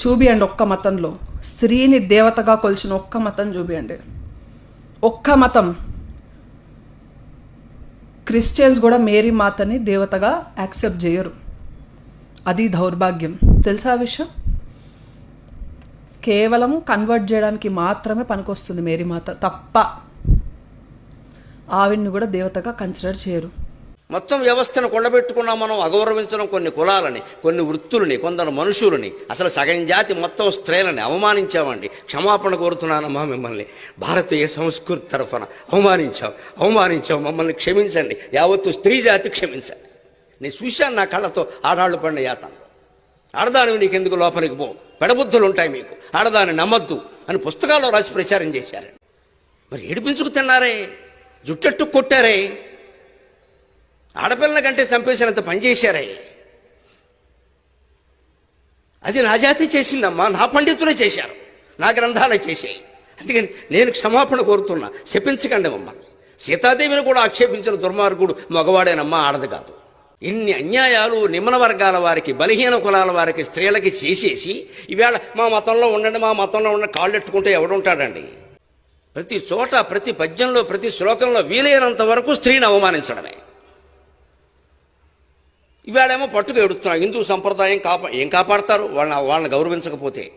చూపియండి ఒక్క మతంలో స్త్రీని దేవతగా కొలిచిన ఒక్క మతం చూపియండి. ఒక్క మతం. క్రిస్టియన్స్ కూడా మేరీ మాతని దేవతగా యాక్సెప్ట్ చేయరు. అది దౌర్భాగ్యం. తెలుసా ఆ విషయం? కేవలం కన్వర్ట్ చేయడానికి మాత్రమే పనికొస్తుంది మేరీ మాత తప్ప ఆవిడ్ని కూడా దేవతగా కన్సిడర్ చేయరు. మొత్తం వ్యవస్థను కొండబెట్టుకున్నాం మనం. అగౌరవించడం కొన్ని కులాలని, కొన్ని వృత్తులని, కొందరు మనుషులని, అసలు సగం జాతి మొత్తం స్త్రీలని అవమానించామండి. క్షమాపణ కోరుతున్నానమ్మా మిమ్మల్ని. భారతీయ సంస్కృతి తరఫున అవమానించాం. మమ్మల్ని క్షమించండి. యావత్తు స్త్రీ జాతి క్షమించండి. నేను చూశాను నా కళ్ళతో ఆడాళ్ళు పడిన యాతన. ఆడదాని నీకెందుకు లోపలికి పో, పెడబుద్ధులు ఉంటాయి మీకు, ఆడదాన్ని నమ్మద్దు అని పుస్తకాల్లో రాసి ప్రచారం చేశారు. మరి ఏడిపించుకు తిన్నారే, జుట్టెట్టు కొట్టారే, ఆడపిల్లల కంటే చంపేసినంత పనిచేశారే. అది నా జాతి చేసిందమ్మా, నా పండితులే చేశారు, నా గ్రంథాలే చేశాయి. అందుకని నేను క్షమాపణ కోరుతున్నా. శపించకండి మమ్మల్ని. సీతాదేవిని కూడా ఆక్షేపించిన దుర్మార్గుడు మగవాడేనమ్మా, ఆడది కాదు. ఇన్ని అన్యాయాలు నిమ్న వర్గాల వారికి, బలహీన కులాల వారికి, స్త్రీలకి చేసేసి ఈవేళ మా మతంలో ఉండండి, మా మతంలో ఉండండి కాళ్ళెట్టుకుంటే ఎవడుంటాడండి? ప్రతి చోట, ప్రతి పద్యంలో, ప్రతి శ్లోకంలో వీలైనంత వరకు స్త్రీని అవమానించడమే. ఈవేళేమో పట్టుకు ఎడుతున్నారు. హిందూ సంప్రదాయం ఏం కాపాడతారు వాళ్ళని గౌరవించకపోతే?